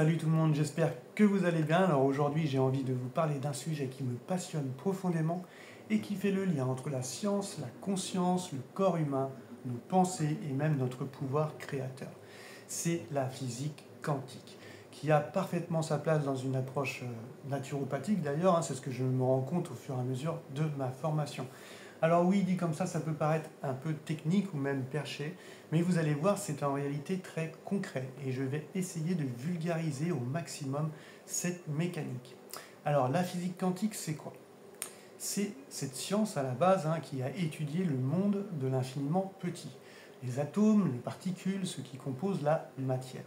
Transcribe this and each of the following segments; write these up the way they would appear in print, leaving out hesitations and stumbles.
Salut tout le monde, j'espère que vous allez bien. Alors aujourd'hui, j'ai envie de vous parler d'un sujet qui me passionne profondément et qui fait le lien entre la science, la conscience, le corps humain, nos pensées et même notre pouvoir créateur. C'est la physique quantique, qui a parfaitement sa place dans une approche naturopathique d'ailleurs, c'est ce que je me rends compte au fur et à mesure de ma formation. Alors oui, dit comme ça peut paraître un peu technique ou même perché, mais vous allez voir, c'est en réalité très concret et je vais essayer de vulgariser au maximum cette mécanique. Alors la physique quantique, c'est quoi? C'est cette science à la base qui a étudié le monde de l'infiniment petit, les atomes, les particules, ce qui compose la matière.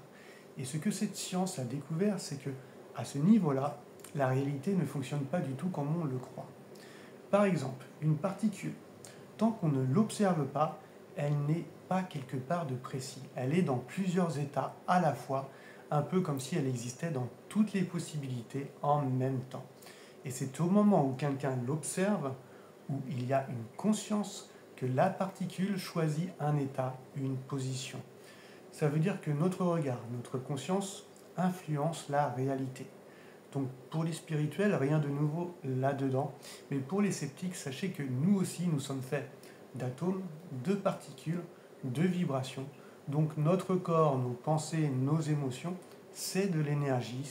Et ce que cette science a découvert, c'est que à ce niveau-là, la réalité ne fonctionne pas du tout comme on le croit. Par exemple, une particule, tant qu'on ne l'observe pas, elle n'est pas quelque part de précis. Elle est dans plusieurs états à la fois, un peu comme si elle existait dans toutes les possibilités en même temps. Et c'est au moment où quelqu'un l'observe, où il y a une conscience, que la particule choisit un état, une position. Ça veut dire que notre regard, notre conscience influence la réalité. Donc pour les spirituels, rien de nouveau là-dedans. Mais pour les sceptiques, sachez que nous aussi, nous sommes faits d'atomes, de particules, de vibrations. Donc notre corps, nos pensées, nos émotions, c'est de l'énergie.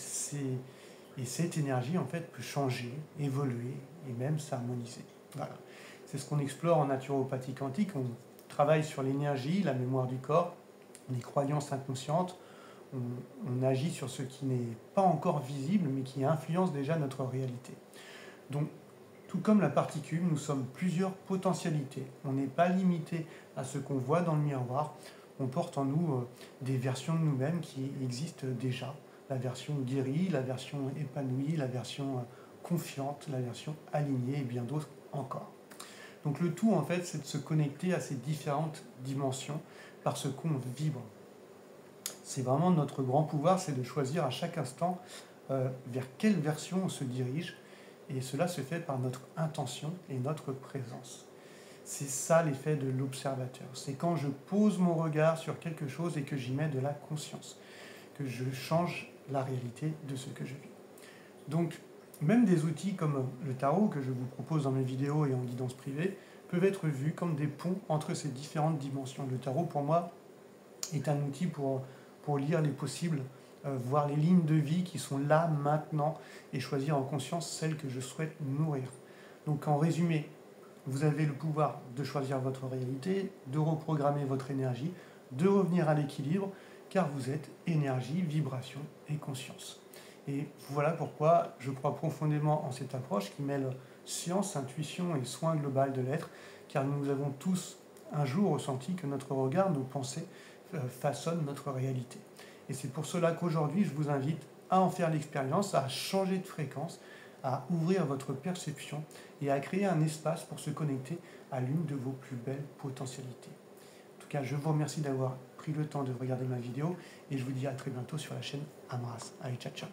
Et cette énergie, en fait, peut changer, évoluer et même s'harmoniser. Voilà. C'est ce qu'on explore en naturopathie quantique. On travaille sur l'énergie, la mémoire du corps, les croyances inconscientes, on agit sur ce qui n'est pas encore visible, mais qui influence déjà notre réalité. Donc, tout comme la particule, nous sommes plusieurs potentialités. On n'est pas limité à ce qu'on voit dans le miroir. On porte en nous des versions de nous-mêmes qui existent déjà. La version guérie, la version épanouie, la version confiante, la version alignée et bien d'autres encore. Donc le tout, en fait, c'est de se connecter à ces différentes dimensions parce qu'on vibre. C'est vraiment notre grand pouvoir, c'est de choisir à chaque instant vers quelle version on se dirige, et cela se fait par notre intention et notre présence. C'est ça l'effet de l'observateur. C'est quand je pose mon regard sur quelque chose et que j'y mets de la conscience, que je change la réalité de ce que je vis. Donc, même des outils comme le tarot que je vous propose dans mes vidéos et en guidance privée peuvent être vus comme des ponts entre ces différentes dimensions. Le tarot, pour moi, est un outil pour lire les possibles, voir les lignes de vie qui sont là maintenant et choisir en conscience celles que je souhaite nourrir. Donc en résumé, vous avez le pouvoir de choisir votre réalité, de reprogrammer votre énergie, de revenir à l'équilibre, car vous êtes énergie, vibration et conscience. Et voilà pourquoi je crois profondément en cette approche qui mêle science, intuition et soin global de l'être, car nous avons tous un jour ressenti que notre regard, nos pensées façonnent notre réalité. Et c'est pour cela qu'aujourd'hui, je vous invite à en faire l'expérience, à changer de fréquence, à ouvrir votre perception et à créer un espace pour se connecter à l'une de vos plus belles potentialités. En tout cas, je vous remercie d'avoir pris le temps de regarder ma vidéo et je vous dis à très bientôt sur la chaîne Amras. Allez, ciao, ciao.